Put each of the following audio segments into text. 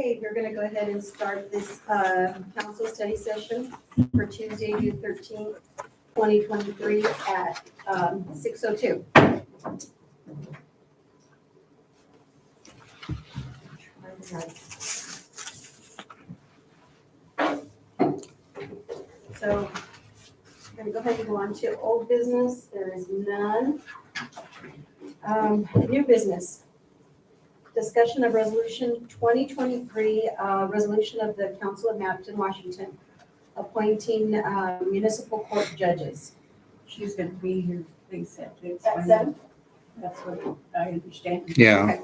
Okay, we're going to go ahead and start this council study session for Tuesday, June 13th, 2023 at 6:02. So I'm going to go ahead and go on to old business. There is none. New business. Discussion of resolution 2023, resolution of the Council of Mapleton, Washington, appointing municipal court judges. She's gonna be here, they said. At 7? That's what I understand. Yeah, Okay.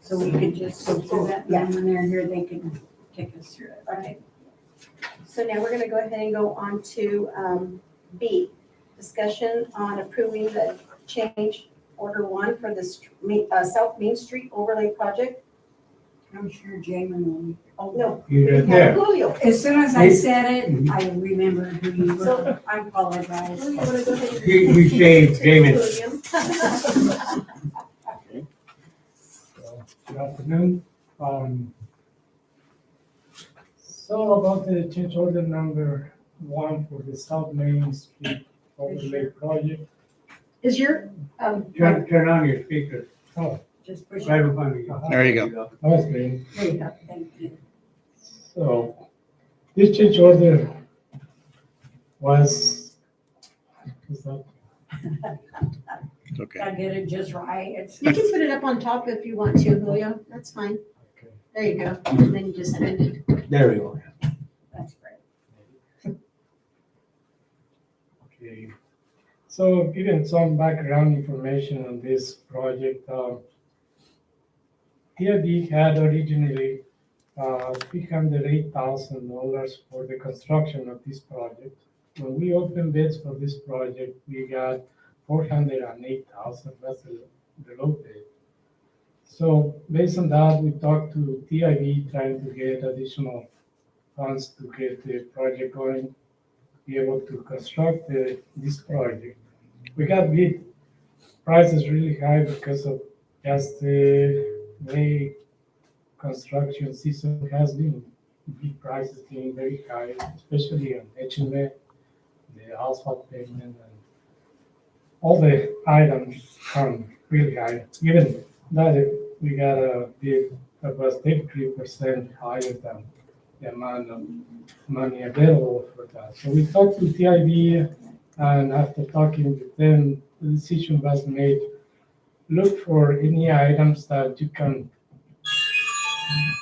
So we could just go through that, and then when they're here, they can take us through it. Okay. So now we're going to go ahead and go on to B, discussion on approving the change order 1 for the South Main Street overlay project. I'm sure Jamin will. Oh, No. You we did have there. Julio. As soon as I said it, I remembered who you were. So- I apologize. Julio, want to go ahead and- We changed Jamin. Good afternoon. So about the change order number 1 for the South Main Street overlay project. Is your, Turn on your speaker, Oh, Just push right it. in front of you. there you go. that was me. There you go. Thank you. So this change order was, is that, Okay. I did it just right. It's, you can put it up on top if you want to, Julio. That's fine. okay. There you go. And then you just spin it. There we go. that's great. Okay, so giving some background information on this project, TID had originally $308,000 for the construction of this project. When we opened bids for this project, we got $408,000, that's the low bid. So based on that, we talked to TIV trying to get additional funds to get the project going, be able to construct this project. We got bid prices really high because of just the way construction season has been. Bid prices being very high, especially on HMA, the asphalt pavement, and all the items come really high. Even that, we got a bid that was 33% higher than the amount of money available for that. So we talked to TIB, and after talking with them, the decision was made, look for any items that you can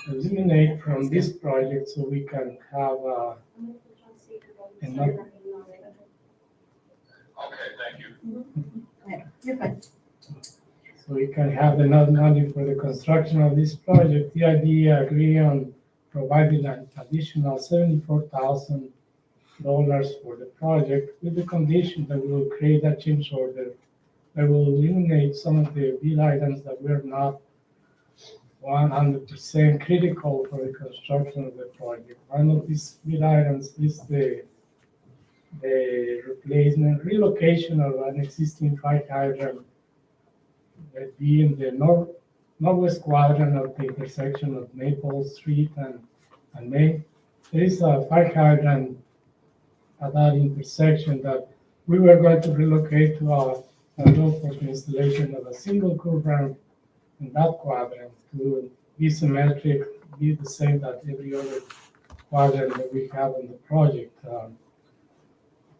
eliminate from this project so we can have enough. Okay, thank you. You're fine. So we can have enough money for the construction of this project. TIB agree on providing an additional $74,000 for the project with the condition that we will create a change order that will eliminate some of the bid items that were not 100% critical for the construction of the project. One of these bid items is the replacement, relocation of an existing fire hydrant that be in the northwest quadrant of the intersection of Maple Street and Main. There is a fire hydrant at that intersection that we were going to relocate to a road for the installation of a single curb ramp in that quadrant to be symmetric, be the same that every other quadrant that we have on the project.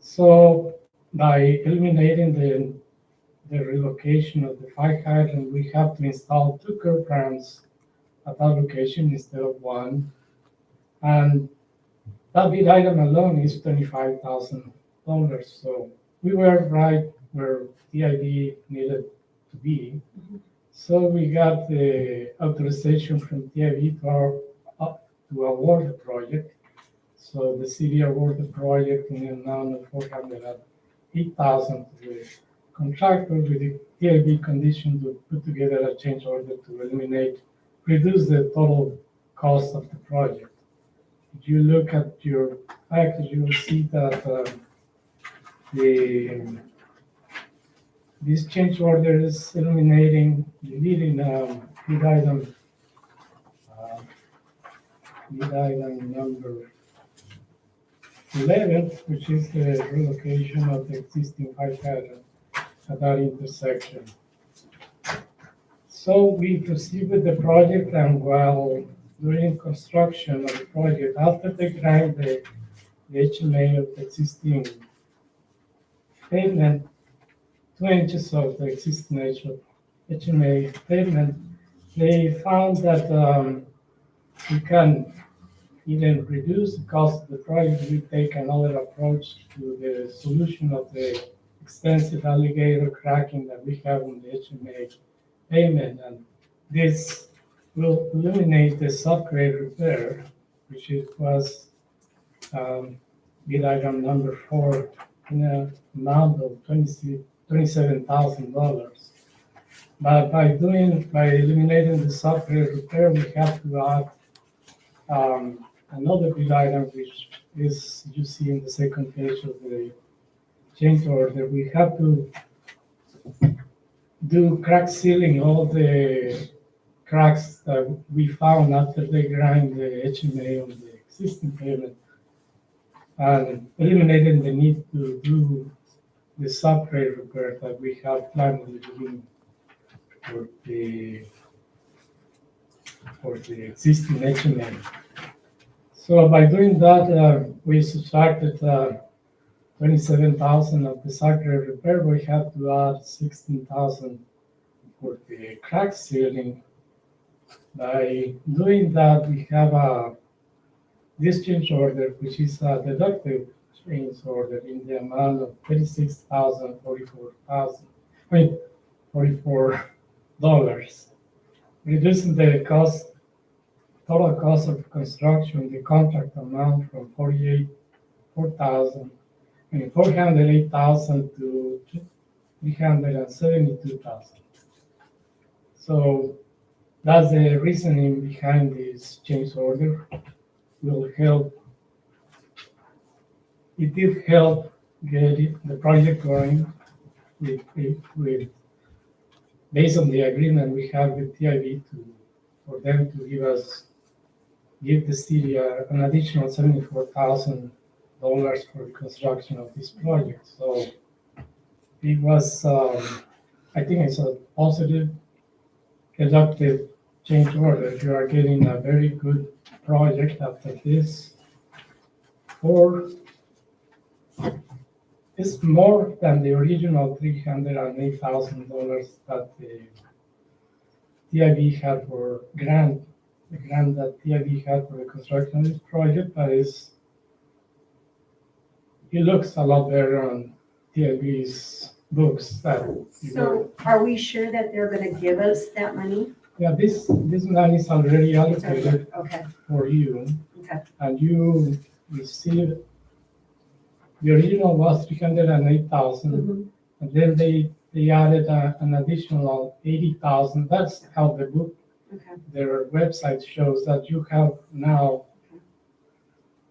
So by eliminating the relocation of the fire hydrant, we have to install 2 curb ramps at that location instead of 1. And that bid item alone is $25,000. So we were right where TID needed to be. So we got the authorization from TID to award the project. So the city awarded the project in the amount of $408,000 to the contractor with the TID condition to put together a change order to reduce the total cost of the project. If you look at your package, you will see that this change order is eliminating, deleting bid item bid item number 11, which is the relocation of the existing bike pattern at that intersection. So we proceed with the project, and while during construction of the project, after they grind the HMA of the existing pavement, 2 inches of the existing HMA pavement, they found that we can even reduce the cost of the project. We take another approach to the solution of the extensive alligator cracking that we have on the HMA pavement, and this will eliminate the subgrade repair, which was bid item number 4 in an amount of $27,000. But by eliminating the subgrade repair, we have to add another bid item, which is you see in the second page of the change order. We have to do crack sealing all the cracks that we found after they grind the HMA on the existing pavement, and eliminating the need to do the subgrade repair that we have planned in the beginning for the existing HMA. So by doing that, we subtracted 27,000 of the subgrade repair. We have to add 16,000 for the crack sealing. By doing that, we have a discharge order, which is a deductible change order in the amount of $44, reducing the total cost of construction, the contract amount from $408,000 to $372,000. So that's the reasoning behind this change order. It did help get the project going based on the agreement we have with TIV for them to give the city an additional $74,000 for the construction of this project. So it was, I think it's a positive, productive change order. You are getting a very good project after this. It's more than the original $308,000 that the TIV had for the grant that TIV had for the construction of this project, but it looks a lot better on TIV's books. So are we sure that they're gonna give us that money? Yeah, this money is already allocated Okay, for you, okay, and you received, the original was $308,000, and then they added an additional $80,000. That's how the book, okay. their website shows that you have now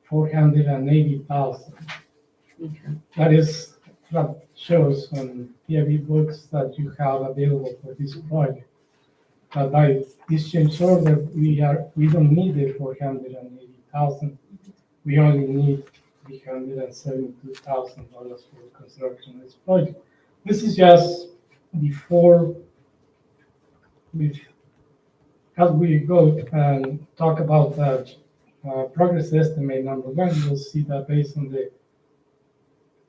$480,000. Okay. That is what shows on TIV books that you have available for this project. But by this change order, we don't need the $480,000. We only need $372,000 for the construction of this project. This is just before as we go and talk about that progress estimate number 1, you'll see that based on the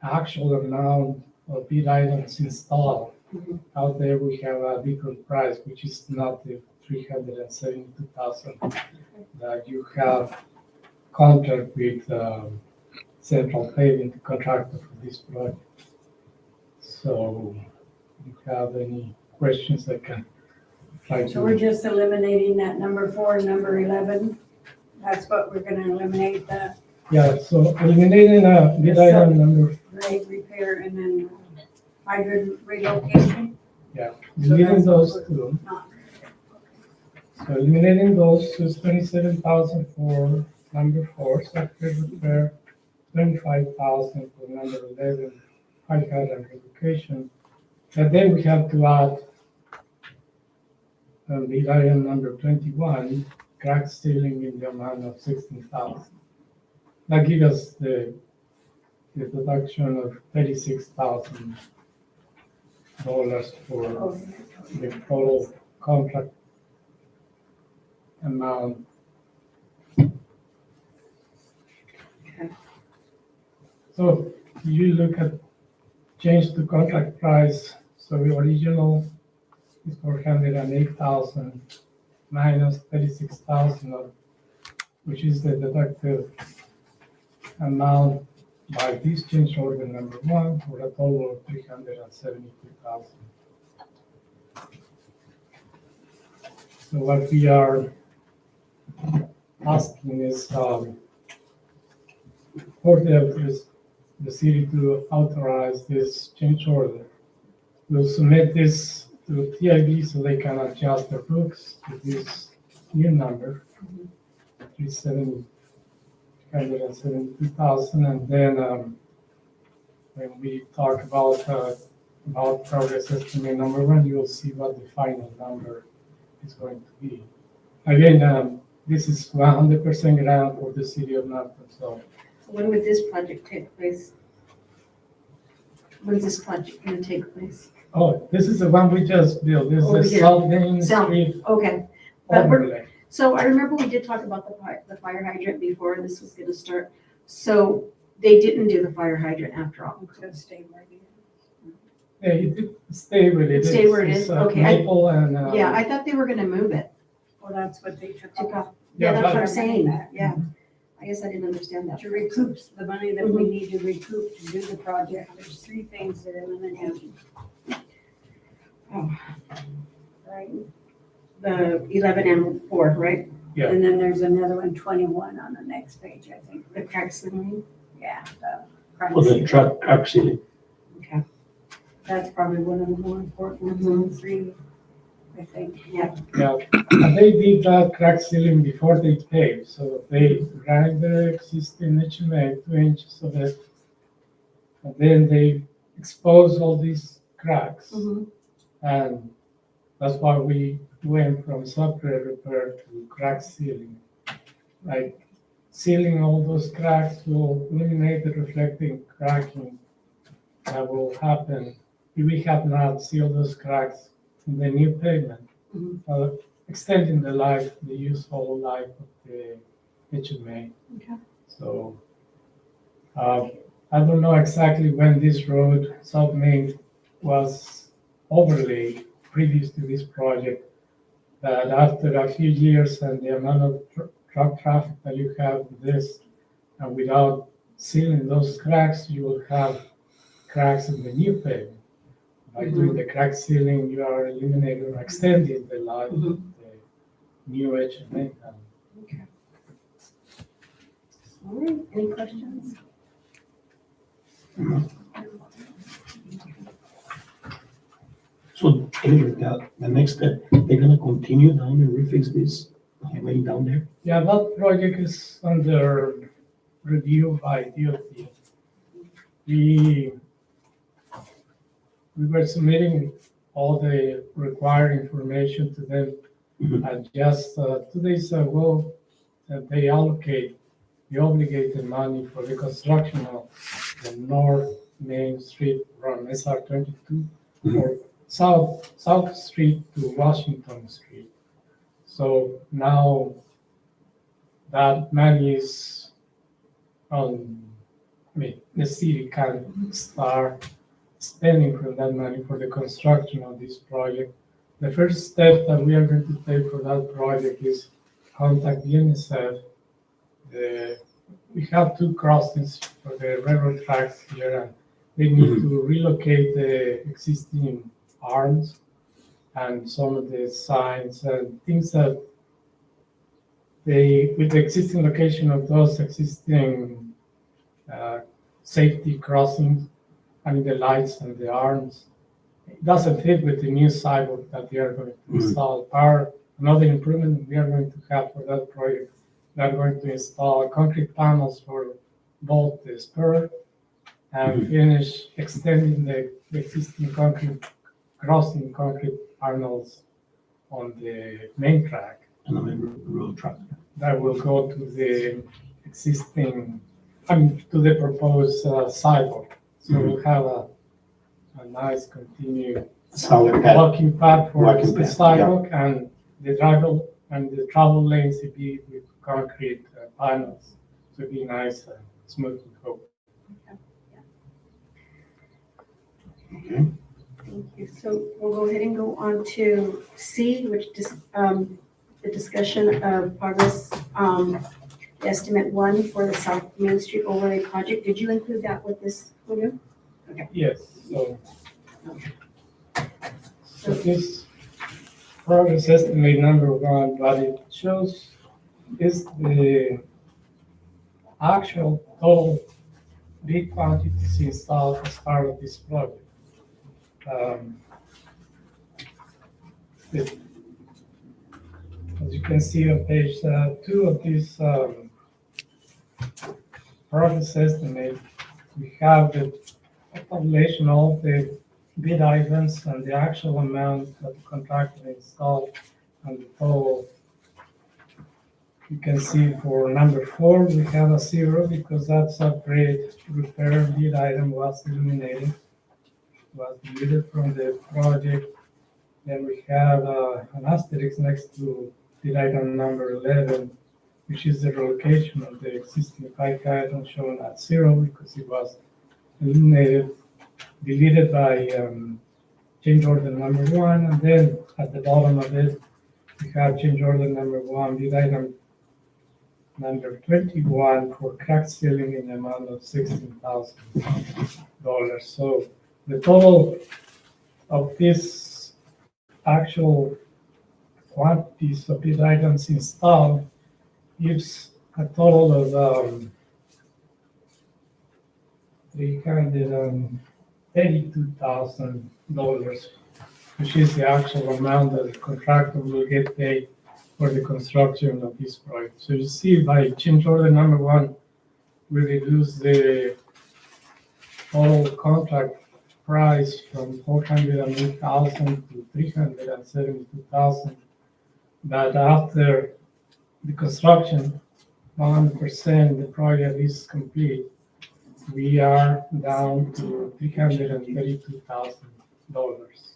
actual amount of bid items installed out there, we have a different price, which is not the $372,000 that you have contract with Central Paving, the contractor for this project. So, if you have any questions, I can try So we're to. just eliminating that number 4 and number 11. That's what we're gonna eliminate, the Yeah, so eliminating bid item number, grade repair and then hydrant relocation. yeah, So eliminating that's what those we're- two. Not- So eliminating those is $27,000 for number 4, subgrade repair, $25,000 for number 11, high hydrant relocation. And then we have to add bid item number 21, crack ceiling in the amount of 16,000. That gives us the deduction of $36,000 for the total contract amount. Okay. So you look at change the contract price, so the original is 408,000 minus 36,000, which is the deductive amount by this change order number one, for a total of 372,000. So what we are asking is for the city to authorize this change order. We'll submit this to TIB so they can adjust their books to this new number, 372,000, and then when we talk about progress estimate number one, you will see what the final number is going to be. Again, this is 100% grant for the city of Norton, so When would this project take place? When's this project gonna take place? oh, this is the one we just built. This Over is here. South Main South. Street Okay, but we're- overlay. so I remember we did talk about the fire hydrant before this was gonna start. So they didn't do the fire hydrant after all. It's gonna stay where it is. Yeah, it did stay where it is. Stay where it It's, is? Okay, I- Maple and. Yeah, I thought they were gonna move it. Well, that's what they took Took off. off. Yeah, that's what I'm but- saying. Yeah. I guess I didn't understand that. To recoup the money that we need to recoup to do the project, there's three things that are eliminated. Right. The 11 and 4, right? Yeah. And then there's another one, 21 on the next page, I think. The crack ceiling. Yeah. For the truck actually. Okay. That's probably one of the more important ones of the three, I think. Yeah. Yeah, and they did that crack ceiling before they paved, so they ran the existing HMA 2 inches of it. And then they exposed all these cracks, and that's why we went from subgrade repair to crack sealing. Like sealing all those cracks will eliminate the reflecting cracking that will happen if we have not sealed those cracks in the new pavement, extending the life, the useful life of the HMA. Okay. So I don't know exactly when this road, South Main, was overlaid previous to this project, but after a few years and the amount of truck traffic that you have with this, and without sealing those cracks, you will have cracks in the new pavement. By doing the crack sealing, you are eliminating or extending the life of the new HMA. All right, any questions? So anyway, the next step, they're gonna continue down and refix this highway down there? Yeah, that project is under review by DOT. We were submitting all the required information to them, and just 2 days ago, they allocate the obligated money for the construction of the North Main Street from SR 22 or South Street to Washington Street. So now that money is the city can start spending from that money for the construction of this project. The first step that we are going to take for that project is contact UNICEF. We have 2 crossings for the railroad tracks here, and they need to relocate the existing arms and some of the signs and things that with the existing location of those existing safety crossings, the lights and the arms, it doesn't fit with the new sidewalk that we are going to install. Another improvement we are going to have for that project, we are going to install concrete panels for both the spur and finish extending the existing concrete crossing concrete panels on the main track. And I'm in road truck. that will go to the existing, to the proposed sidewalk. So we'll have a nice continued Solid pad. walking path for Walking the path, sidewalk, and the travel lanes will be with concrete panels. So it'll be nice and smooth to go. Okay. Thank you. So we'll go ahead and go on to C, which is the discussion of progress estimate 1 for the South Main Street overlay project. Did you include that with this, Julio? Yes, so this progress estimate number 1, what it shows is the actual total big quantities installed as part of this project. As you can see on page 2 of this progress estimate, we have the population of the bid items and the actual amount that the contractor installed and the total. You can see for number 4, we have a 0 because that's upgrade repair bid item was eliminated, was deleted from the project. Then we have an asterisk next to bid item number 11, which is the relocation of the existing 5 item shown at 0 because it was eliminated, deleted by change order number 1, and then at the bottom of it, we have change order number 1, bid item number 21 for crack sealing in the amount of $16,000. So the total of this actual quantities of bid items installed gives a total of $332,000, which is the actual amount that the contractor will get paid for the construction of this project. So you see by change order number 1, we reduce the total contract price from $408,000 to $372,000. But after the construction, 100% the project is complete, we are down to $332,000,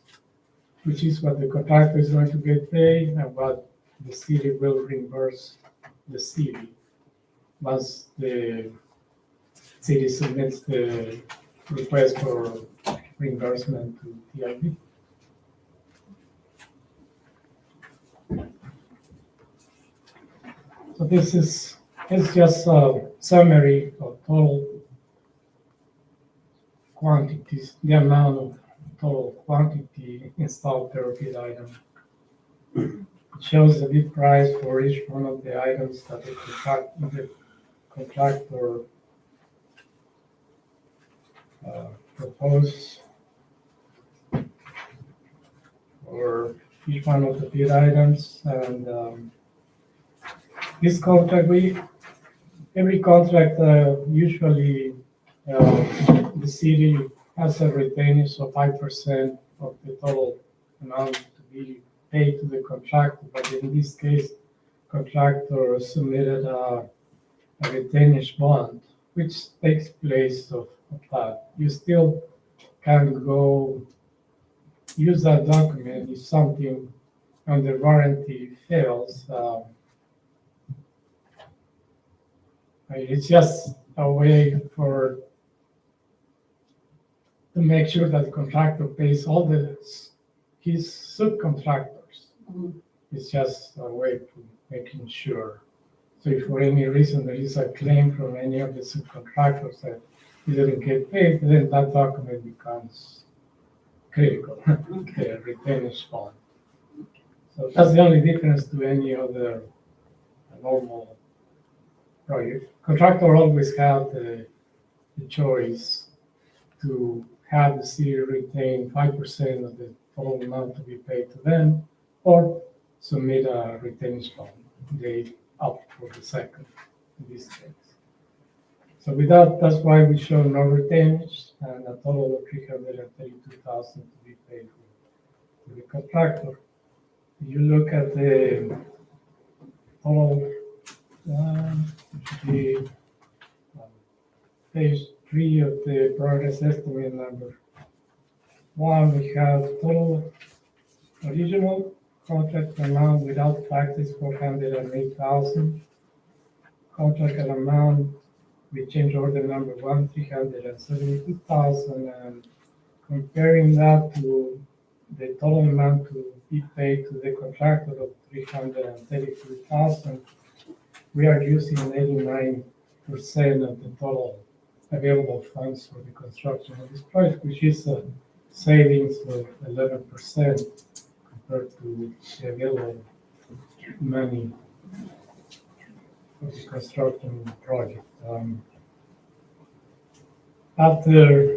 which is what the contractor is going to get paid and what the city will reimburse the city once the city submits the request for reimbursement to TIB. So this is just a summary of total quantities, the amount of total quantity installed per bid item. It shows the bid price for each one of the items that the contractor proposed for each one of the bid items. And this contract, every contract usually the city has a retainage of 5% of the total amount to be paid to the contractor. But in this case, contractor submitted a retainage bond, which takes place of that. You still can go use that document if something on the warranty fails. It's just a way to make sure that the contractor pays all his subcontractors. It's just a way to making sure. So if for any reason there is a claim from any of the subcontractors that he didn't get paid, then that document becomes critical, the retainage bond. So that's the only difference to any other normal project. Contractor always have the choice to have the city retain 5% of the total amount to be paid to them, or submit a retainage bond. They opt for the second in this case. So that's why we show no retainage and a total of $332,000 to be paid to the contractor. You look at the total, it should be page 3 of the progress estimate number 1. We have total original contract amount without taxes 408,000. Contract amount, we change order number 1, 372,000, and comparing that to the total amount to be paid to the contractor of 333,000, we are using 89% of the total available funds for the construction of this project, which is a savings of 11% compared to the available money for the construction project. After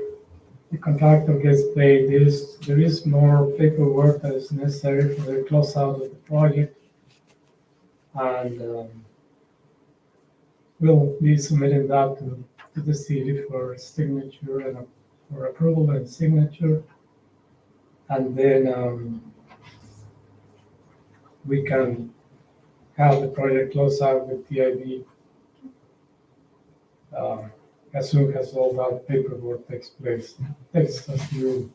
the contractor gets paid, there is more paperwork that is necessary for the closeout of the project. And we'll be submitting that to the city for signature and for approval and signature. And then we can have the project close out with TIB as soon as all that paperwork takes place. It takes a few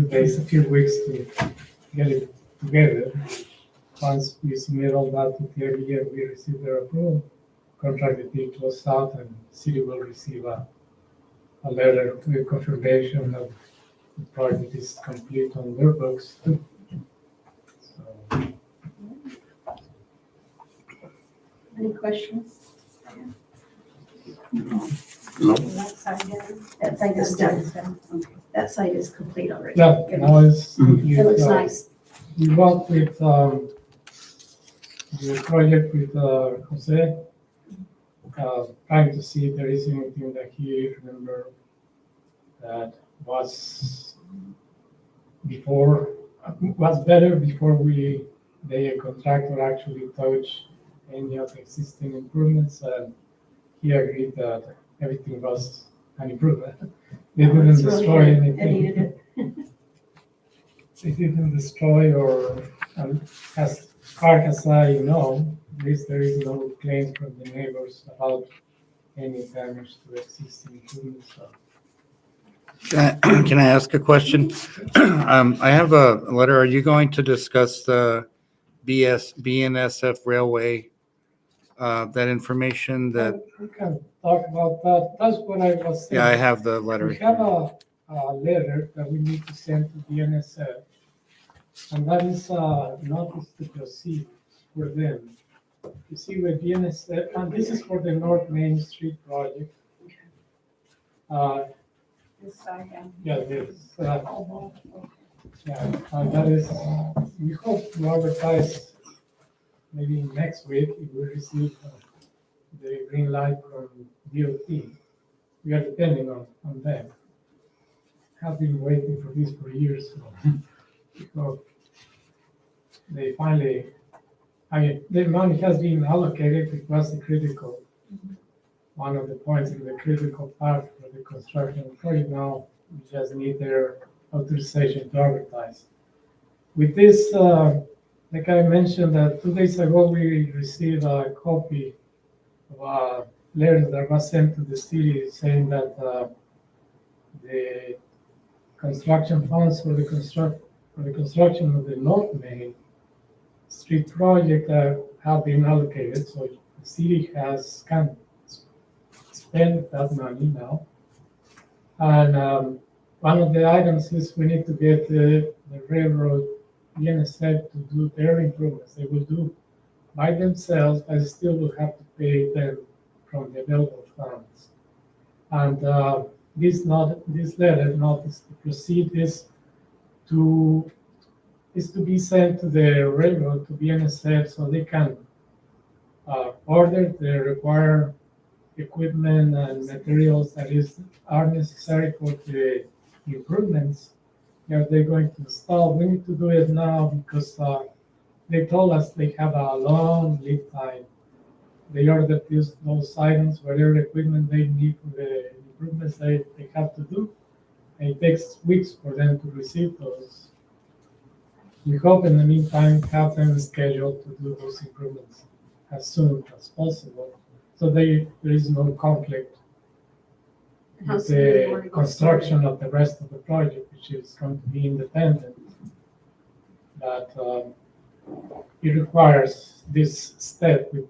days, a few weeks to get it together. Once we submit all that to TIB and we receive their approval, contract will be closed out and city will receive a letter with confirmation that the project is complete on their books too. So, Any questions? No. That side done? That side is done. Okay. That side is complete already. yeah, now it's. It looks nice. We worked with the project with Jose, trying to see if there is anything that he remember that was better before the contractor actually touched any of the existing improvements, and he agreed that everything was an improvement. They didn't It's really destroy good. anything. It needed it. They didn't destroy or, as far as I know, at least there is no claims from the neighbors about any damage to existing improvements. So, Can I ask a question? I have a letter. Are you going to discuss the BNSF Railway, that information that, we can talk about that. That's what I was saying. yeah, I have the We letter. have a letter that we need to send to BNSF, and that is a notice to proceed for them. You see with BNSF, and this is for the North Main Street project. This side done? Yeah, this, yeah, and that is, we hope to advertise maybe next week if we receive the green light from DOT. We are depending on them. Have been waiting for this for years, so we hope they finally, the money has been allocated. It was the critical, one of the points in the critical part for the construction project. Now we just need their authorization to advertise. With this, like I mentioned, that 2 days ago we received a copy of a letter that was sent to the city saying that the construction funds for the construction of the North Main Street project have been allocated. So the city can spend that money now. And one of the items is we need to get the railroad BNSF to do their improvements. They will do by themselves, but still will have to pay them from the available funds. And this letter notice to proceed is to be sent to the railroad, to BNSF, so they can order the required equipment and materials that are necessary for the improvements that they're going to install. We need to do it now because they told us they have a long lead time. They ordered those items, whatever equipment they need for the improvements they have to do. And it takes weeks for them to receive those. We hope in the meantime have them scheduled to do those improvements as soon as possible, so there is no conflict How with soon do you want the to get construction of the rest of the project, which is going to be independent. But it requires this step with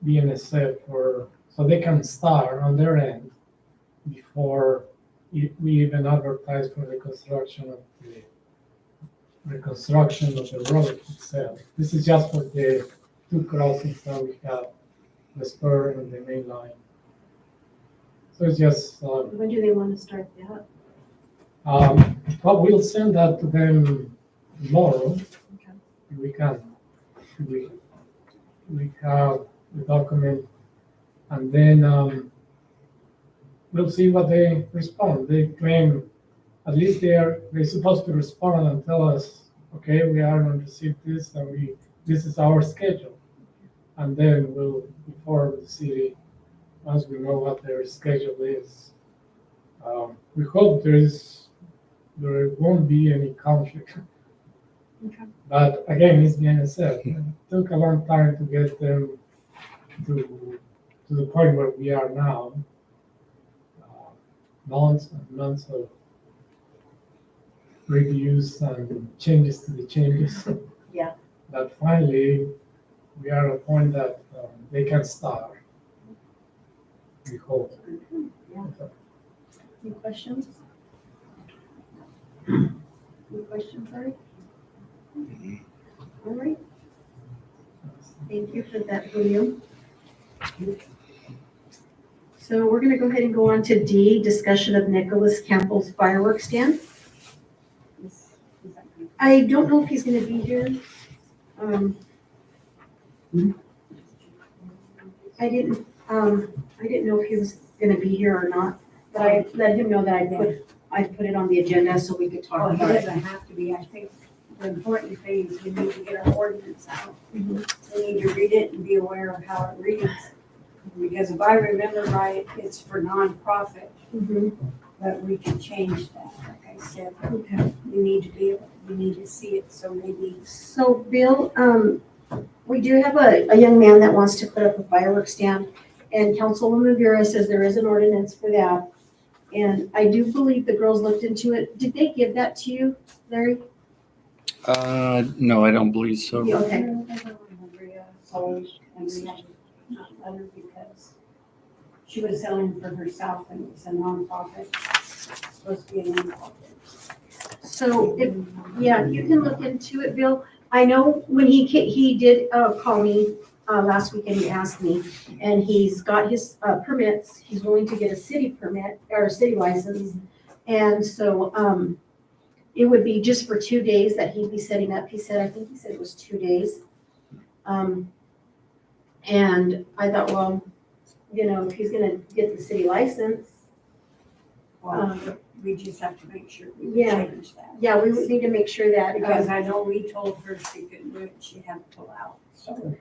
BNSF so they can start on their end before we even advertise for the construction of the reconstruction of the road itself. This is just for the two crossings that we have, the spur and the main line. So it's just, When do they want to start that? well, we'll send that to them tomorrow. Okay. If we can. We have the document, and then we'll see what they respond. They claim, at least they're supposed to respond and tell us, okay, we are going to receive this, and this is our schedule. And then we'll inform the city once we know what their schedule is. We hope there won't be any conflict. Okay. But again, it's the NSF. It took a long time to get them to the point where we are now. Months and months of reviews and changes to the changes. Yeah. But finally, we are at a point that they can start. We hope. Any questions? Any questions, Larry? All right. Thank you for that, Julio. So we're gonna go ahead and go on to D, discussion of Nicholas Campbell's fireworks stand. I don't know if he's gonna be here. I didn't know if he was gonna be here or not, but I let him know that I put it on the agenda so we could talk Well, it about it. doesn't have to be, I think the important thing is we need to get our ordinance out. Mhm. We need to read it and be aware of how it reads. Because if I remember right, it's for nonprofit, Mhm. but we can change that, like I said. Okay. We need to see it, so maybe. So Bill, we do have a young man that wants to put up a fireworks stand, and Councilwoman Vera says there is an ordinance for that. And I do believe the girls looked into it. Did they give that to you, Larry? No, I don't believe so. Yeah, okay. Maria sold, and we had to not let her because she was selling for herself and it's a nonprofit. It's supposed to be a nonprofit. So if, yeah, you can look into it, Bill. I know when he did call me last week and he asked me, and he's got his permits. He's willing to get a city permit or a city license. And so it would be just for 2 days that he'd be setting up. I think he said it was 2 days. And I thought, well, if he's gonna get the city license, Well, we just have to make sure we Yeah. change that. yeah, we would need to make sure that. Because I know we told her she couldn't do it, she had to pull out, so.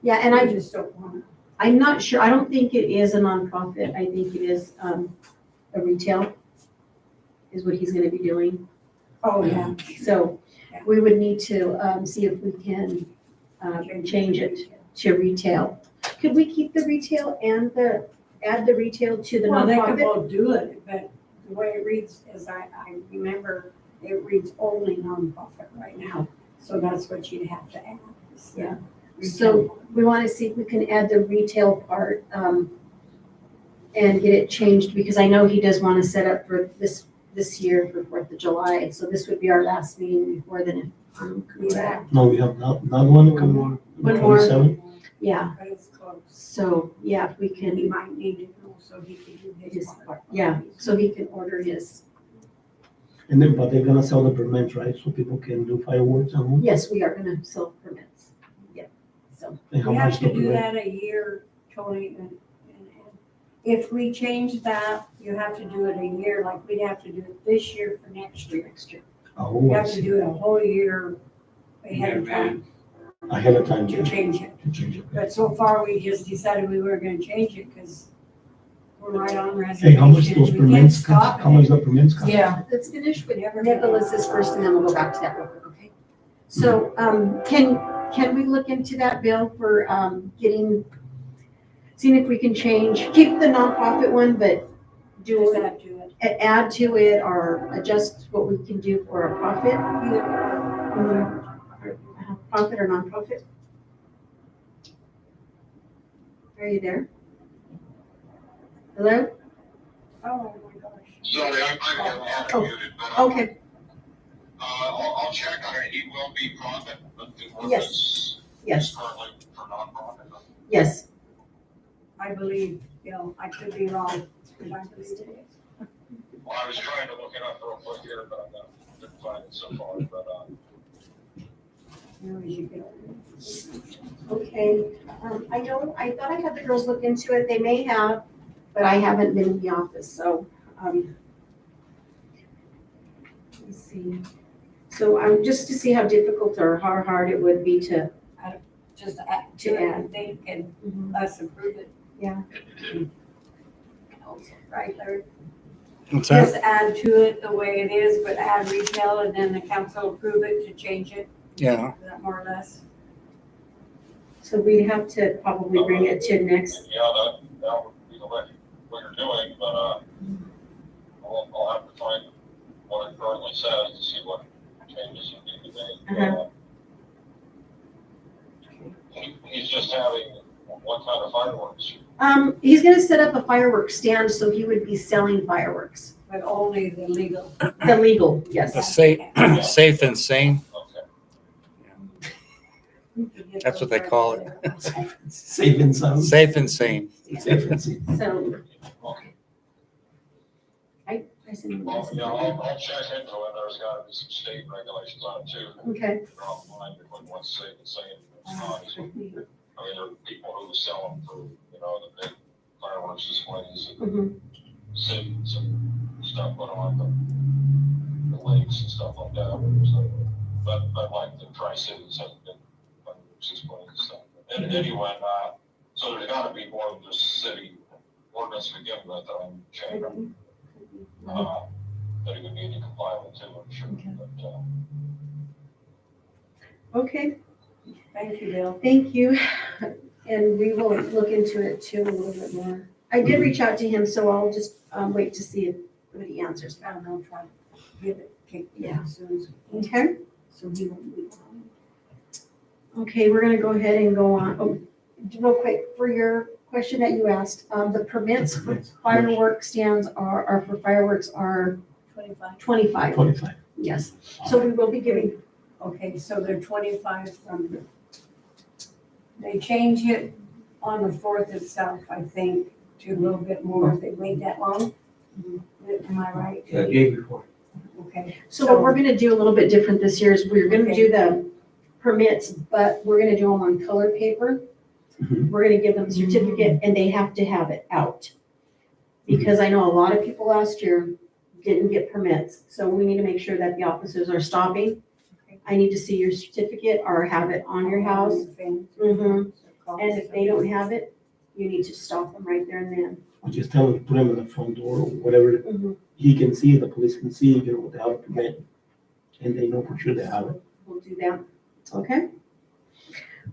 Yeah, and I just don't want I'm not sure, I don't think it is a nonprofit, I think it is a retail is what he's gonna be doing. to. Oh, yeah. So we would need to see if we can change it to retail. Could we keep the retail and add the retail to the Well, they could nonprofit? both do it, but the way it reads, as I remember, it reads only nonprofit right now. So that's what you'd have to add. is the Yeah. retail So part. we wanna see if we can add the retail part and get it changed, because I know he does wanna set up for this year for 4th of July. So this would be our last meeting before then. Correct. No, we have not one, come on. One more. 27. Yeah, But it's close. so, yeah, if we And he can, might need to know so he can do his His part. yeah, so he can order his. And then, but they're gonna sell the permits, right? So people can do fireworks and all? Yes, we are gonna sell permits. Yeah, so, And how We have much to the do permit? that a year, Tony, and if we change that, you have to do it a year, like we'd have to do it this year for next year. Oh, You I have to see. do it a whole year ahead of time Ahead of time, to yeah, change it. to change it. But so far, we just decided we were gonna change it because we're right on Hey, how much reservation. those We can't permits stop cost? How much it. the permits cost? yeah, let's finish with Nicholas's first and then we'll go back to that real quick, okay? So, can we look into that, Bill, for, seeing if we can keep the nonprofit one, but Just do, add to it. add to it or adjust what we can do for a profit? Profit or nonprofit? Are you there? Hello? Oh, my gosh. Sorry, I'm Oh, muted, but Okay, I'll check on it. He will be profit, but the one Yes. that's yes, currently for nonprofit. yes. I believe, I could be wrong. But I believe it is. Well, I was trying to look it up real quick here, but I didn't find it so far, but, Here we should go. Okay, I thought I had the girls look into it, they may have, but I haven't been in the office, so, let's see. So, just to see how difficult or how hard it would be to, Just add To to it, add. and they can us approve it. Yeah. Right, Larry? What's that? Just add to it the way it is, but add retail and then the council approve it to change it. Yeah, Is that more or less? so we'd have to probably bring it to next, yeah, that would be what you're doing, but, I'll have to find what it currently says to see what changes you need to make. Uh-huh. He's just having, what kind of fireworks? he's gonna set up a fireworks stand, so he would be selling fireworks. But only the legal. The legal, the yes. safe, safe and sane, Okay. That's what they call it. Safe and sound. safe and sane. Safe and sound. So, Okay. I sent him a Well, message. yeah, I'll check into it. There's gotta be some state regulations on it too. Okay, Draw a line between what's safe and sane and what's not. I mean, there are people who sell them for, the big fireworks displays and mhm, some stuff put on the lakes and stuff like that. So, but like the Tri-Cities has been fireworks displays and stuff. And anyway, so there's gotta be more than just city ordinance to begin with, changing. That he would need to comply with too, I'm sure, but, okay, Thank you, Bill. thank you. And we will look into it too a little bit more. I did reach out to him, so I'll just, wait to see what he answers. I don't know, try to get it kicked Yeah. as soon as we can, Okay, so he won't be on. okay, we're gonna go ahead and go on. Oh, real quick, for your question that you asked, the permits for fireworks stands are for fireworks are 25. 25, 25. yes. So we will be giving, Okay, so they're 25 from, they change it on the 4th itself, I think, to a little bit more. They wait that long? Am I right? The day before. Okay. so what we're gonna do a little bit different this year is we're gonna Okay. do the permits, but we're gonna do them on colored paper. Mhm. We're gonna give them a certificate and they have to have it out. Because I know a lot of people last year didn't get permits, so we need to make sure that the officers are stopping. I need to see your certificate or have it on your house. Mhm. And if they don't have it, you need to stop them right there and then. Or just tell him to put him in the front door or whatever he can see, the police can see, without a permit. And they know for sure they have it. We'll do that, okay?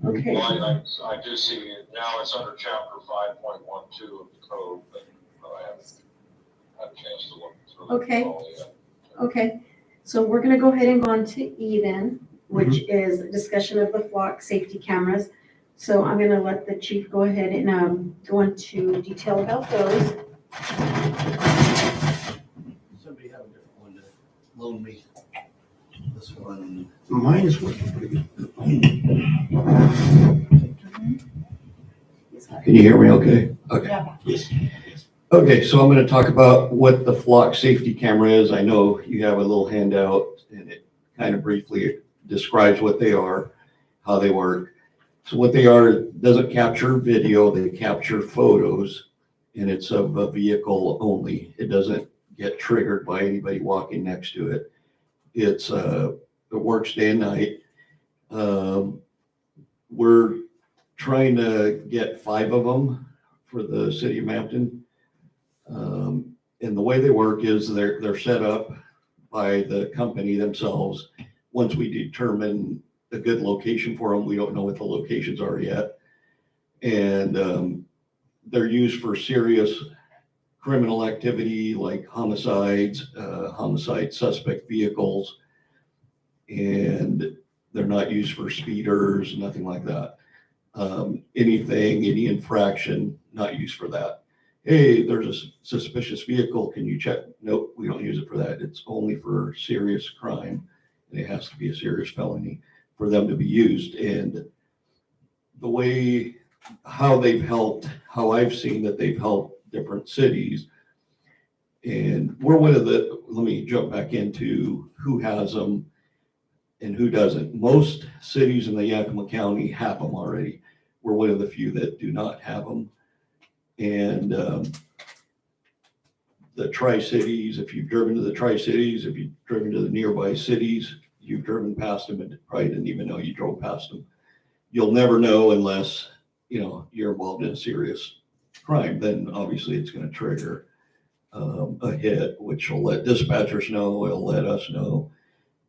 Okay, well, I do see it now, it's under chapter 5.12 of the code, but I haven't had a chance to look through. Okay. it all yet. okay. So we're gonna go ahead and go on to E then, which is a discussion of the flock safety cameras. So I'm gonna let the chief go ahead and, go into detail about those. Somebody have a different one to loan me. This one. Mine is working pretty good. Can you hear me okay? Okay. Yes. Okay, so I'm gonna talk about what the flock safety camera is. I know you have a little handout and it kind of briefly describes what they are, how they work. So what they are, doesn't capture video, they capture photos, and it's of a vehicle only. It doesn't get triggered by anybody walking next to it. It works day and night. We're trying to get 5 of them for the city of Mampton. And the way they work is they're set up by the company themselves. Once we determine a good location for them. We don't know what the locations are yet. And they're used for serious criminal activity like homicides, homicide suspect vehicles. And they're not used for speeders, nothing like that. Any infraction, not used for that. Hey, there's a suspicious vehicle, can you check? Nope, we don't use it for that. It's only for serious crime, and it has to be a serious felony for them to be used. And the way, how I've seen that they've helped different cities, and we're one of the, let me jump back into who has them and who doesn't. Most cities in the Yakima County have them already. We're one of the few that do not have them. And the Tri-Cities, if you've driven to the Tri-Cities, if you've driven to the nearby cities, you've driven past them and probably didn't even know you drove past them. You'll never know unless, you're involved in a serious crime. Then obviously it's going to trigger a hit, which will let dispatchers know, it'll let us know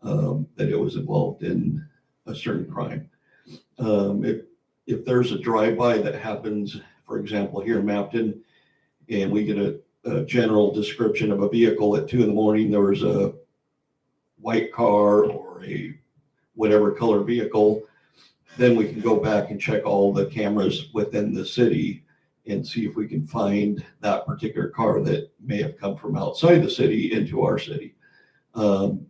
that it was involved in a certain crime. If there's a drive-by that happens, for example, here in Mapton, and we get a general description of a vehicle at 2 a.m, there was a white car or a whatever color vehicle, then we can go back and check all the cameras within the city and see if we can find that particular car that may have come from outside the city into our city. And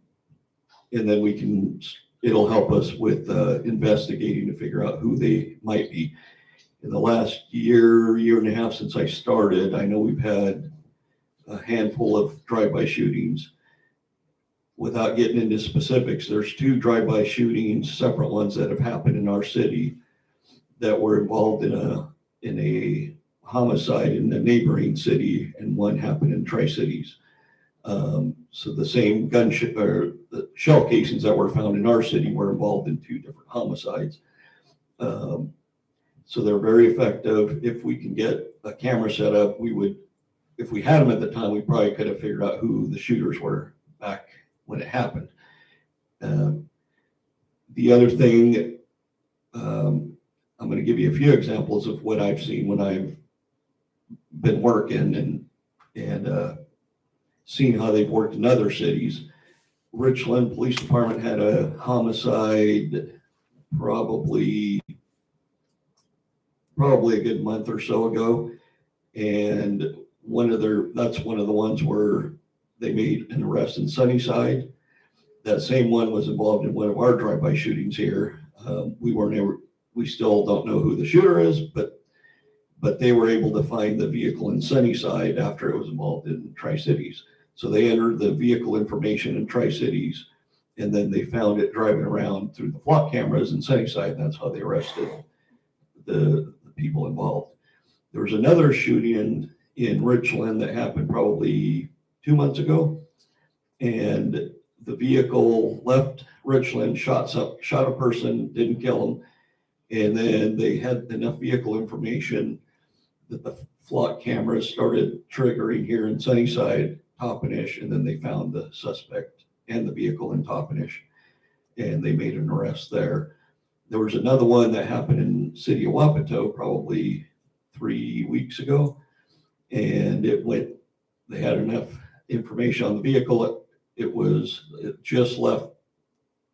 then it'll help us with investigating to figure out who they might be. In the last year and a half since I started, I know we've had a handful of drive-by shootings. Without getting into specifics, there's 2 drive-by shootings, separate ones that have happened in our city that were involved in a homicide in the neighboring city, and one happened in Tri-Cities. So the same the shell casings that were found in our city were involved in 2 different homicides. So they're very effective. If we can get a camera set up, if we had them at the time, we probably could have figured out who the shooters were back when it happened. The other thing, I'm going to give you a few examples of what I've seen when I've been working and seen how they've worked in other cities. Richland Police Department had a homicide probably a good month or so ago. And that's one of the ones where they made an arrest in Sunnyside. That same one was involved in one of our drive-by shootings here. We still don't know who the shooter is, but they were able to find the vehicle in Sunnyside after it was involved in Tri-Cities. So they entered the vehicle information in Tri-Cities, and then they found it driving around through the flock cameras in Sunnyside. And that's how they arrested the people involved. There was another shooting in Richland that happened probably 2 months ago, and the vehicle left Richland, shot a person, didn't kill him, and then they had enough vehicle information that the flock cameras started triggering here in Sunnyside, Toppenish, and then they found the suspect and the vehicle in Toppenish, and they made an arrest there. There was another one that happened in city of Wapato probably 3 weeks ago, and they had enough information on the vehicle. It just left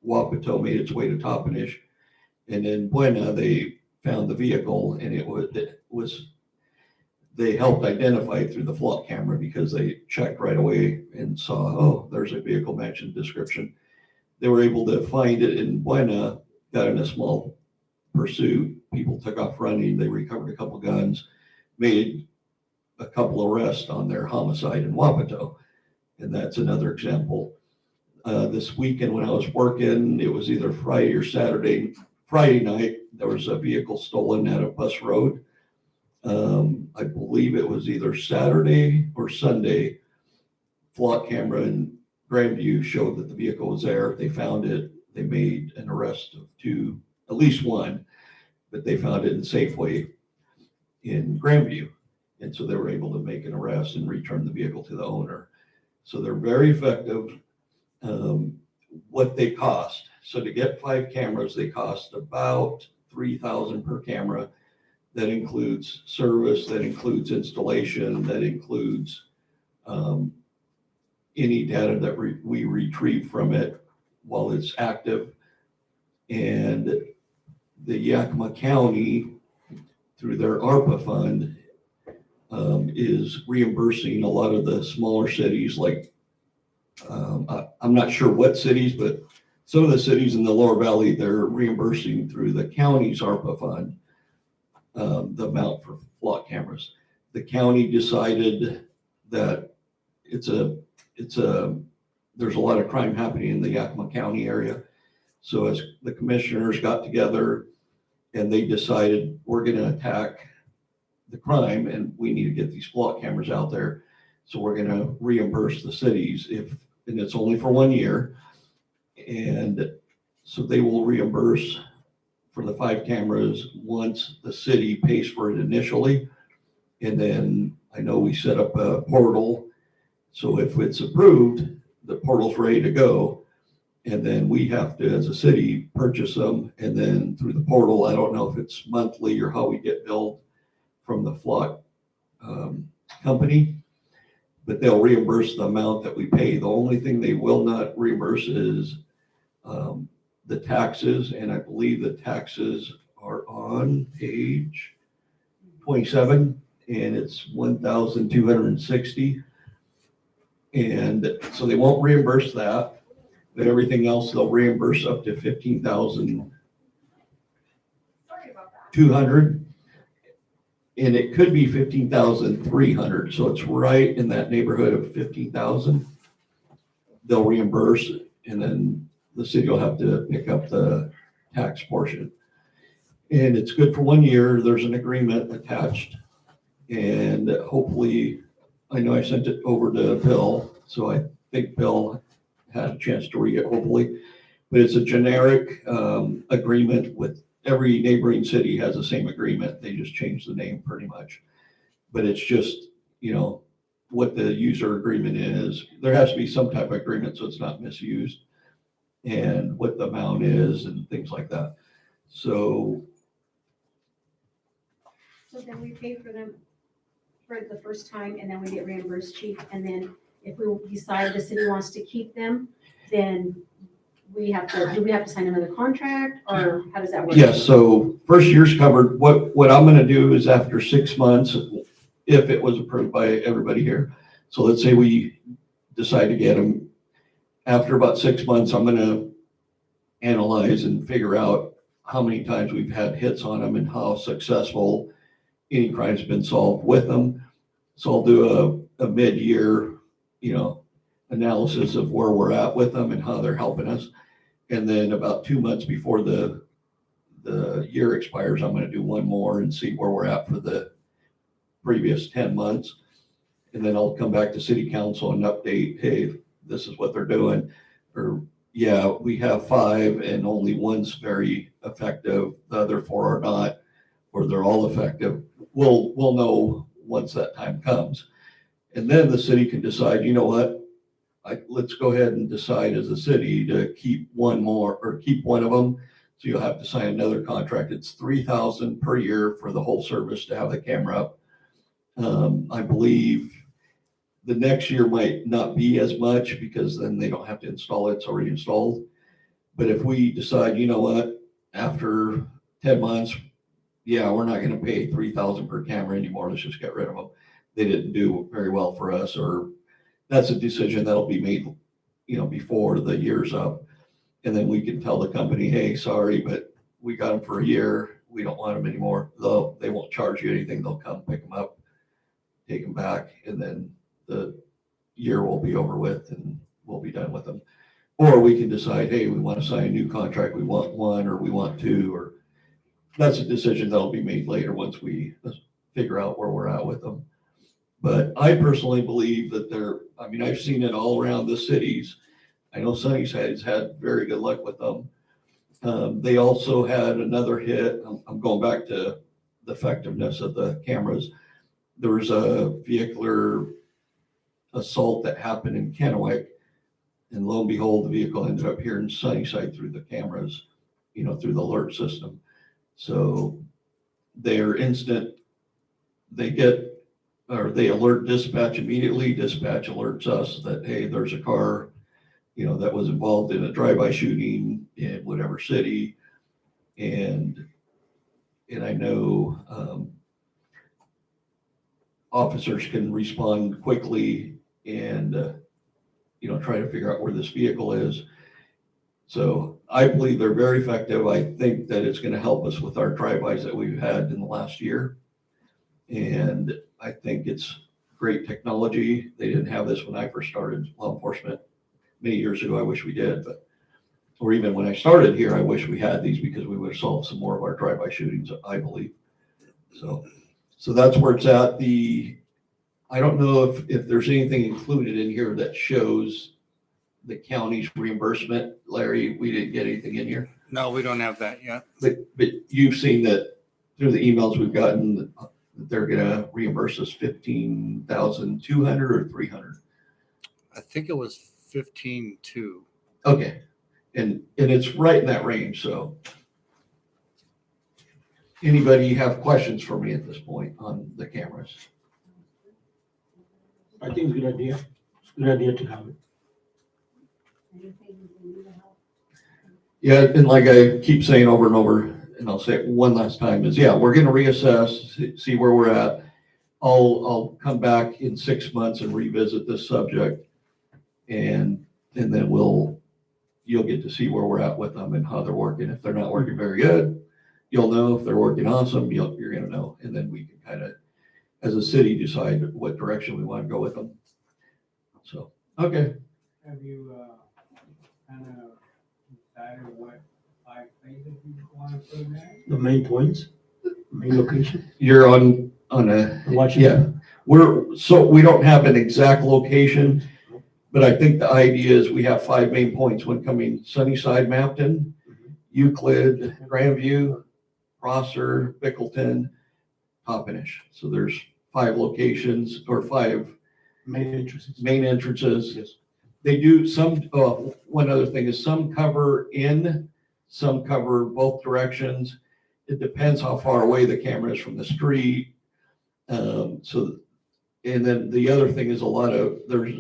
Wapato, made its way to Toppenish, and in Buena they found the vehicle, and they helped identify it through the flock camera because they checked right away and saw, oh, there's a vehicle matching description. They were able to find it in Buena, got in a small pursuit. People took off running. They recovered a couple guns, made a couple arrests on their homicide in Wapato. And that's another example. This weekend when I was working, it was either Friday or Saturday. Friday night, there was a vehicle stolen at a bus road. I believe it was either Saturday or Sunday. Flock camera in Grandview showed that the vehicle was there. They found it. They made an arrest of 2, at least 1, but they found it in Safeway in Grandview. And so they were able to make an arrest and return the vehicle to the owner. So they're very effective. What they cost. So to get 5 cameras, they cost about $3,000 per camera. That includes service, that includes installation, that includes any data that we retrieve from it while it's active. And the Yakima County, through their ARPA fund, is reimbursing a lot of the smaller cities, like, I'm not sure what cities, but some of the cities in the Lower Valley, they're reimbursing through the county's ARPA fund, the amount for flock cameras. The county decided that there's a lot of crime happening in the Yakima County area. So as the commissioners got together and they decided we're gonna attack the crime and we need to get these flock cameras out there. So we're gonna reimburse the cities and it's only for 1 year. And so they will reimburse for the 5 cameras once the city pays for it initially. And then I know we set up a portal. So if it's approved, the portal's ready to go. And then we have to, as a city, purchase them. And then through the portal, I don't know if it's monthly or how we get billed from the flock company, but they'll reimburse the amount that we pay. The only thing they will not reimburse is the taxes. And I believe the taxes are on page 27 and it's 1,260. And so they won't reimburse that, but everything else they'll reimburse up to 15,200. And it could be 15,300. So it's right in that neighborhood of 15,000. They'll reimburse and then the city will have to pick up the tax portion. And it's good for 1 year. There's an agreement attached. And hopefully, I know I sent it over to Bill, so I think Bill had a chance to read it, hopefully. But it's a generic agreement with every neighboring city has the same agreement. They just changed the name pretty much. But it's just, what the user agreement is. There has to be some type of agreement so it's not misused and what the amount is and things like that. So then we pay for them for the first time and then we get reimbursed cheap. And then if we decide the city wants to keep them, then do we have to sign another contract or how does that work? yes, so first year's covered. What I'm gonna do is after 6 months, if it was approved by everybody here. So let's say we decide to get them. After about 6 months, I'm gonna analyze and figure out how many times we've had hits on them and how successful any crime's been solved with them. So I'll do a mid-year, analysis of where we're at with them and how they're helping us. And then about 2 months before the year expires, I'm gonna do one more and see where we're at for the previous 10 months. And then I'll come back to city council and update, hey, this is what they're doing. Or yeah, we have 5 and only one's very effective. The other 4 are not, or they're all effective. We'll know once that time comes. And then the city can decide, you know what? Let's go ahead and decide as a city to keep one more or keep one of them. So you'll have to sign another contract. It's $3,000 per year for the whole service to have the camera up. I believe the next year might not be as much because then they don't have to install it. It's already installed. But if we decide, you know what, after 10 months, yeah, we're not going to pay $3,000 per camera anymore. Let's just get rid of them. They didn't do very well for us, or that's a decision that'll be made, before the year's up. And then we can tell the company, hey, sorry, but we got them for a year. We don't want them anymore. They won't charge you anything. They'll come pick them up, take them back, and then the year will be over with and we'll be done with them. Or we can decide, hey, we want to sign a new contract. We want 1 or we want 2, or that's a decision that'll be made later once we figure out where we're at with them. But I personally believe that I've seen it all around the cities. I know Sunnyside's had very good luck with them. They also had another hit. I'm going back to the effectiveness of the cameras. There was a vehicular assault that happened in Kennewick And lo and behold, the vehicle ended up here in Sunnyside through the cameras, through the alert system. So they're instant, they alert dispatch immediately. Dispatch alerts us that, hey, there's a car, that was involved in a drive-by shooting in whatever city. And I know officers can respond quickly and, try to figure out where this vehicle is. So I believe they're very effective. I think that it's going to help us with our drive-bys that we've had in the last year. And I think it's great technology. They didn't have this when I first started law enforcement many years ago. I wish we did, or even when I started here, I wish we had these because we would have solved some more of our drive-by shootings, I believe. So that's where it's at. I don't know if there's anything included in here that shows the county's reimbursement. Larry, we didn't get anything in here. No, we don't have that yet. But you've seen that through the emails we've gotten that they're gonna reimburse us $15,200 or $300. I think it was 15.2. Okay, and it's right in that range. So, anybody have questions for me at this point on the cameras? I think it's a good idea. It's a good idea to have it. Anything you need help? Yeah, and like I keep saying over and over, and I'll say it one last time, is we're gonna reassess, see where we're at. I'll come back in 6 months and revisit this subject, and then you'll get to see where we're at with them and how they're working. If they're not working very good, you'll know. If they're working awesome, you're gonna know, and then we can kind of, as a city, decide what direction we want to go with them. So, okay. Have you, kind of decided what 5 phases you want to put in there? The main points, main location, You're on a, Washington. we don't have an exact location, but I think the idea is we have 5 main points when coming Sunnyside, Mapton, Euclid, Grandview, Prosser, Bickleton, Toppenish. So there's 5 locations or 5 Main entrances. main entrances. Yes. They do some, one other thing is some cover in, some cover both directions. It depends how far away the camera is from the street. And then the other thing is there's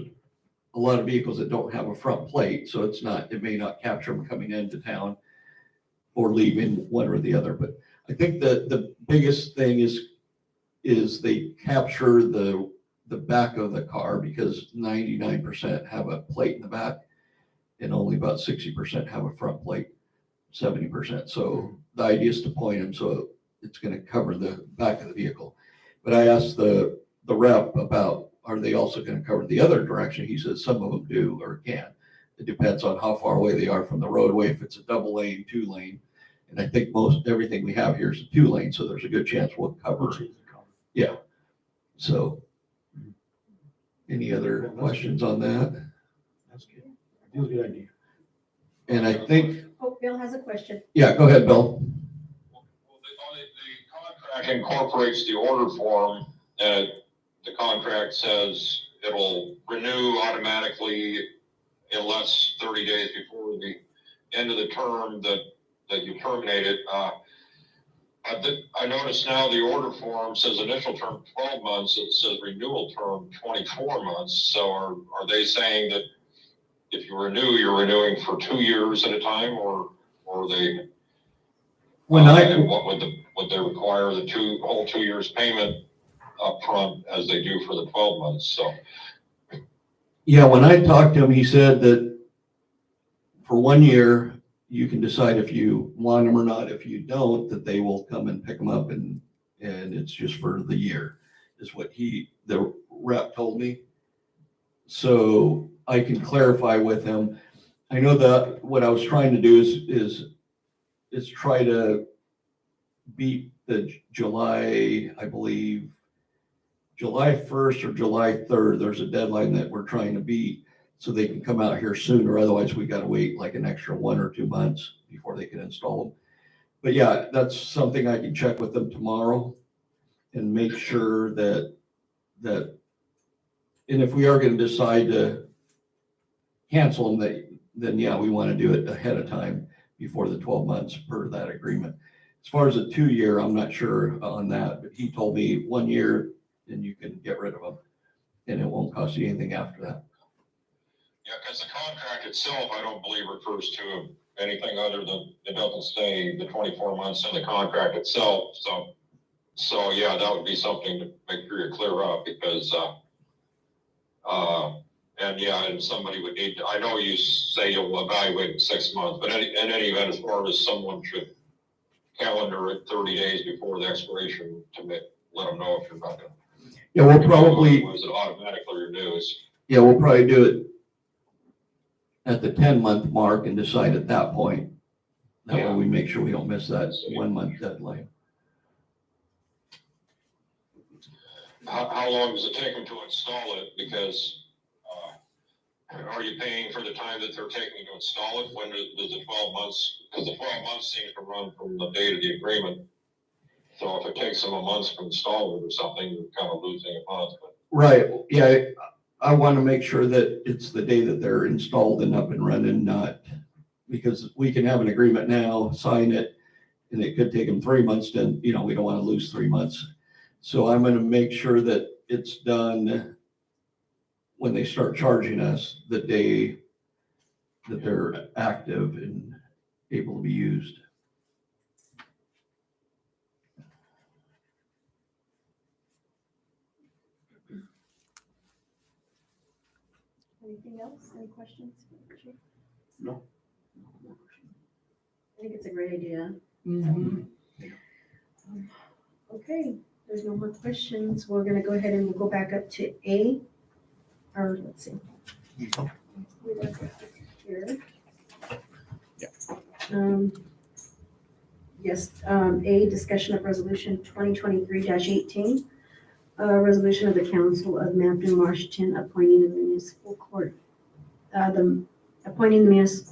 a lot of vehicles that don't have a front plate, so it may not capture them coming into town or leaving, one or the other. But I think the biggest thing is they capture the back of the car, because 99% have a plate in the back and only about 60% have a front plate, 70%. So the idea is to point them so it's going to cover the back of the vehicle. But I asked the rep about, are they also going to cover the other direction? He says some of them do or can. It depends on how far away they are from the roadway. If it's a double lane, 2 lane, and I think everything we have here is a 2 lane, so there's a good chance we'll cover. Yeah. So, any other questions on that? That's good. I think it's a good idea. And I think, Oh, Bill has a question. yeah, go ahead, Bill. Well, the contract incorporates the order form, and the contract says it'll renew automatically unless 30 days before the end of the term that you terminate it. I notice now the order form says initial term 12 months, it says renewal term 24 months. So are they saying that if you renew, you're renewing for 2 years at a time, or are they? And what would they require the whole 2 years payment up front as they do for the 12 months? So Yeah, when I talked to him, he said that for 1 year, you can decide if you want them or not. If you don't, that they will come and pick them up, and it's just for the year, is what the rep told me. So I can clarify with him. I know that what I was trying to do is try to beat the July, I believe, July 1st or July 3rd. There's a deadline that we're trying to beat, so they can come out here sooner. Otherwise, we got to wait like an extra 1 or 2 months before they can install them. But yeah, that's something I can check with them tomorrow and make sure that, and if we are going to decide to cancel them, then yeah, we want to do it ahead of time before the 12 months per that agreement. As far as a 2-year, I'm not sure on that, but he told me 1 year and you can get rid of them and it won't cost you anything after that. Yeah, because the contract itself, I don't believe refers to anything other than, it doesn't say the 24 months in the contract itself. So yeah, that would be something to make sure you clear up because, and yeah, and somebody would need to, I know you say you'll evaluate in 6 months, but in any event, as far as someone should calendar it 30 days before the expiration to let them know if you're not going to. Yeah, we'll probably, Was it automatically renews? yeah, we'll probably do it at the 10-month mark and decide at that point. That way we make sure we don't miss that 1 month deadline. How long does it take them to install it? Because are you paying for the time that they're taking to install it? When does the 12 months, because the 12 months seems to run from the date of the agreement. So if it takes them a month to install it or something, you're kind of losing a month. But Right, yeah, I want to make sure that it's the day that they're installed and up and running, not, because we can have an agreement now, sign it, and it could take them 3 months to, we don't want to lose 3 months. So I'm going to make sure that it's done when they start charging us the day that they're active and able to be used. Anything else? Any questions? No. I think it's a great idea. Mhm. Okay, there's no more questions. We're gonna go ahead and we'll go back up to A, or let's see. Here. Yes, A, discussion of resolution 2023-18, resolution of the Council of Mampton, Washington, appointing the municipal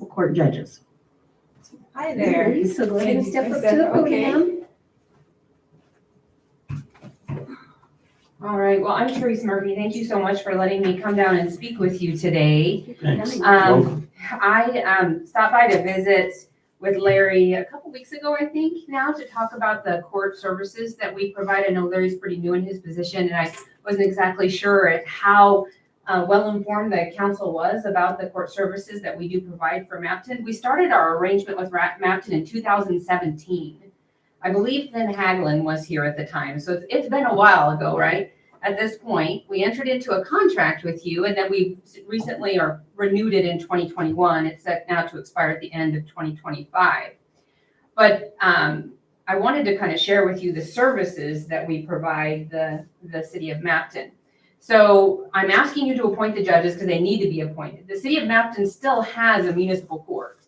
court judges. Hi there. So go ahead and step up to the Okay. podium. All right, well, I'm Therese Murphy. Thank you so much for letting me come down and speak with you today. Thanks. Um, I stopped by to visit with Larry a couple weeks ago, I think, now to talk about the court services that we provide. I know Larry's pretty new in his position, and I wasn't exactly sure at how well-informed the council was about the court services that we do provide for Mampton. We started our arrangement with Mampton in 2017. I believe Finn Hagelin was here at the time, so it's been a while ago, right? At this point, we entered into a contract with you, and then we recently renewed it in 2021. It's set now to expire at the end of 2025. But I wanted to kind of share with you the services that we provide the city of Mampton. So I'm asking you to appoint the judges because they need to be appointed. The city of Mampton still has a municipal court.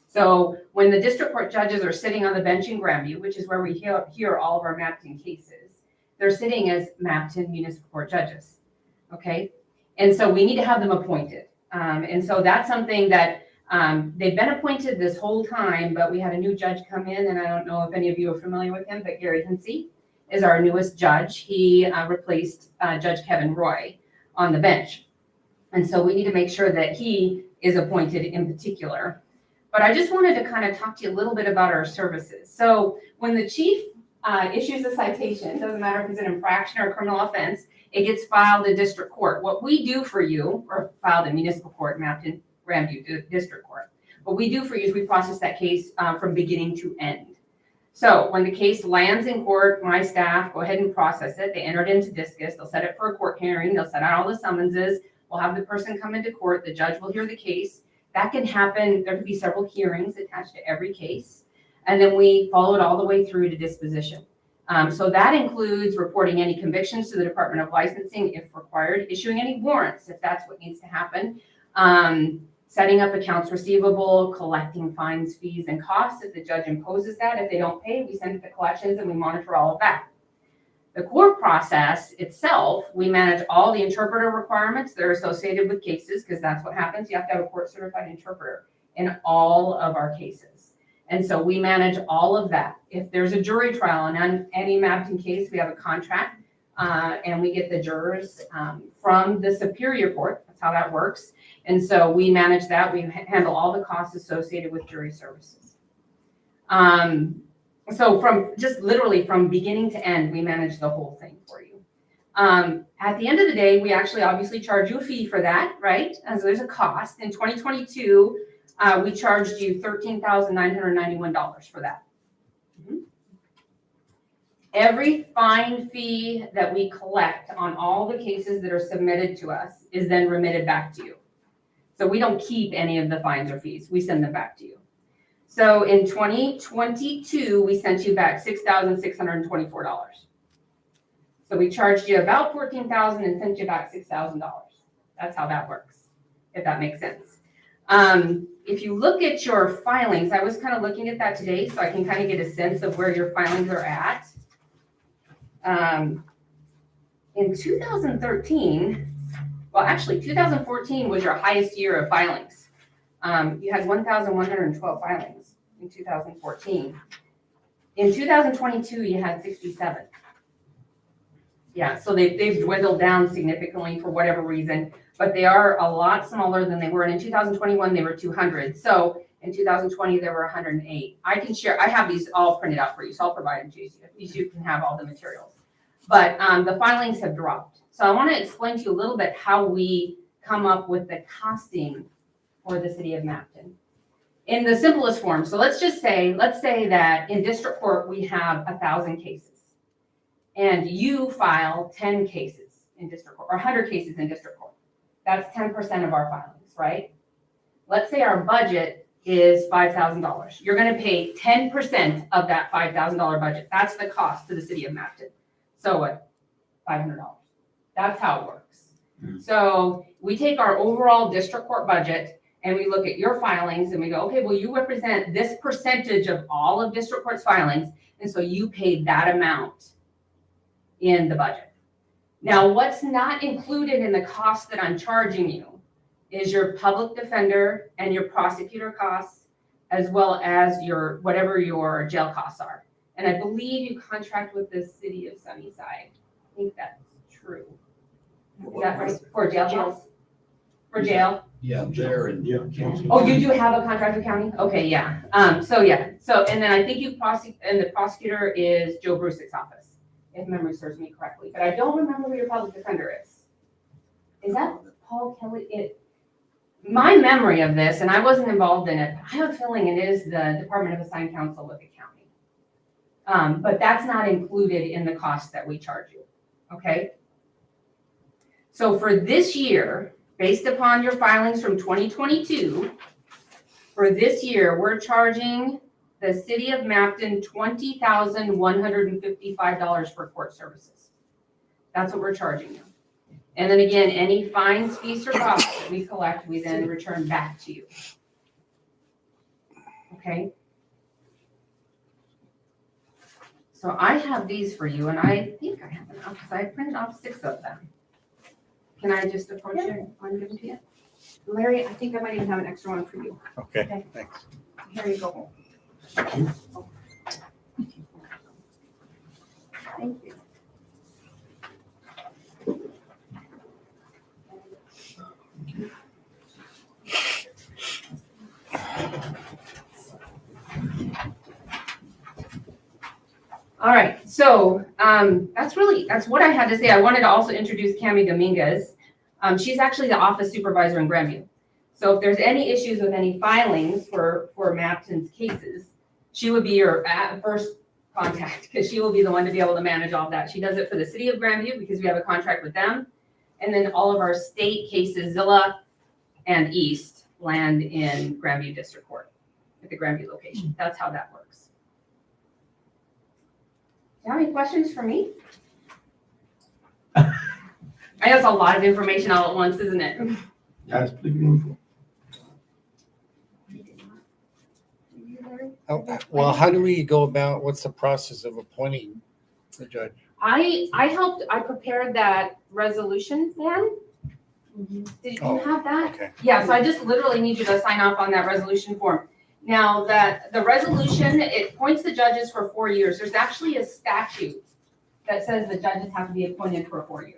So when the district court judges are sitting on the bench in Grandview, which is where we hear all of our Mampton cases, they're sitting as Mampton municipal court judges, okay? And so we need to have them appointed. And so that's something that they've been appointed this whole time, but we had a new judge come in, and I don't know if any of you are familiar with him, but Gary Hinsey is our newest judge. He replaced Judge Kevin Roy on the bench. And so we need to make sure that he is appointed in particular. But I just wanted to kind of talk to you a little bit about our services. So when the chief issues a citation, doesn't matter if it's an infraction or a criminal offense, it gets filed in district court. What we do for you, or filed in municipal court, Mampton, Grandview District Court, what we do for you is we process that case from beginning to end. So when the case lands in court, my staff go ahead and process it. They enter it into discus. They'll set it for a court hearing. They'll set out all the summonses. We'll have the person come into court. The judge will hear the case. That can happen. There could be several hearings attached to every case. And then we follow it all the way through to disposition. So that includes reporting any convictions to the Department of Licensing if required, issuing any warrants if that's what needs to happen, setting up accounts receivable, collecting fines, fees, and costs if the judge imposes that. If they don't pay, we send it to collections and we monitor all of that. The court process itself, we manage all the interpreter requirements that are associated with cases, because that's what happens. You have to have a court certified interpreter in all of our cases. And so we manage all of that. If there's a jury trial on any Mampton case, we have a contract and we get the jurors from the Superior Court. That's That's how that works. And so we manage that. We handle all the costs associated with jury services. So from just literally from beginning to end, we manage the whole thing for you. At the end of the day, we actually obviously charge you a fee for that, right? And so there's a cost. In 2022, we charged you $13,991 for that. Every fine fee that we collect on all the cases that are submitted to us is then remitted back to you. So we don't keep any of the fines or fees. We send them back to you. So in 2022, we sent you back $6,624. So we charged you about $14,000 and sent you back $6,000. That's how that works, if that makes sense. If you look at your filings, I was kind of looking at that today so I can kind of get a sense of where your filings are at. In 2013, well, actually 2014 was your highest year of filings. You had 1,112 filings in 2014. In 2022, you had 67. Yeah, so they've dwindled down significantly for whatever reason, but they are a lot smaller than they were. And in 2021, they were 200. So in 2020, there were 108. I can share, I have these all printed out for you, so I'll provide them to you. So you can have all the materials. But the filings have dropped. So I want to explain to you a little bit how we come up with the costing for the city of Mapton. In the simplest form, so let's say that in district court, we have 1,000 cases. And you file 10 cases in district court, or 100 cases in district court. That's 10% of our filings, right? Let's say our budget is $5,000. You're going to pay 10% of that $5,000 budget. That's the cost to the city of Mapton. So what? $500. That's how it works. So we take our overall district court budget and we look at your filings and we go, okay, well, you represent this percentage of all of district court's filings. And so you pay that amount in the budget. Now, what's not included in the cost that I'm charging you is your public defender and your prosecutor costs, as well as your whatever your jail costs are. And I believe you contract with the city of Sunnyside. I think that's true. Is that right? For jail costs? For jail? Yeah, there and. Yeah. Oh, you do have a contract with county? Okay, yeah. So and then I think and the prosecutor is Joe Brusick's office, if memory serves me correctly. But I don't remember who your public defender is. Is that Paul Kelly? My memory of this, and I wasn't involved in it, I have a feeling it is the Department of Assigned Counsel with the county. But that's not included in the cost that we charge you, okay? So for this year, based upon your filings from 2022, for this year, we're charging the city of Mapton $20,155 for court services. That's what we're charging you. And then again, any fines, fees, or costs that we collect, we then return back to you. Okay? So I have these for you, and I think I have enough because I printed off 6 of them. Can I just approach you and give them to you? Larry, I think I might even have an extra one for you. Okay, thanks. Here you go. Thank you. All right, so that's what I had to say. I wanted to also introduce Cami Dominguez. She's actually the office supervisor in Grandview. So if there's any issues with any filings for Mapton's cases, she would be your first contact because she will be the one to be able to manage all of that. She does it for the city of Grandview because we have a contract with them. And then all of our state cases, Zilla and East, land in Grandview District Court at the Grandview location. That's how that works. Do you have any questions for me? I know it's a lot of information all at once, isn't it? That's pretty meaningful. Well, how do we go about, what's the process of appointing the judge? I prepared that resolution form. Did you have that? Okay. Yeah, so I just literally need you to sign off on that resolution form. Now that the resolution, it appoints the judges for 4 years. There's actually a statute that says the judges have to be appointed for 4 years.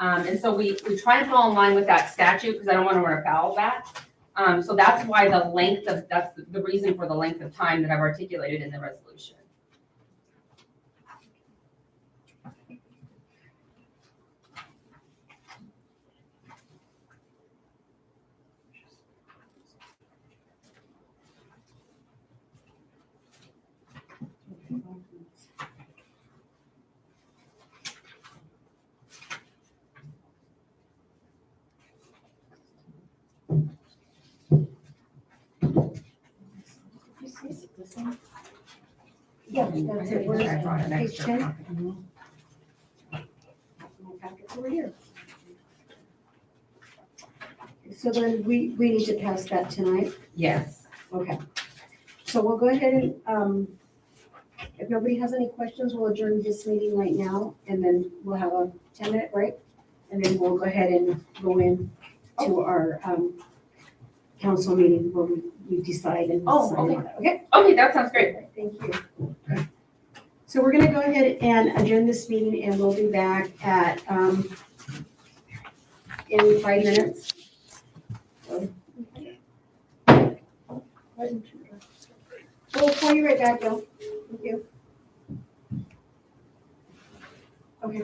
And so we try and fall in line with that statute because I don't want to run afoul of that. So that's why that's the reason for the length of time that I've articulated in the resolution. Yeah, that's it. Where's I brought an page extra 10? copy. My packet's over here. So then we need to pass that tonight? Yes. Okay. So we'll go ahead and, if nobody has any questions, we'll adjourn this meeting right now, and then we'll have a 10-minute break, and then we'll go ahead and go in to our, council meeting where we decide and. Oh, decide on okay. that. Okay? Okay, that sounds great. Thank you. So we're gonna go ahead and adjourn this meeting, and we'll be back at, in 5 minutes. We'll call you right back, Bill. Thank you. Okay.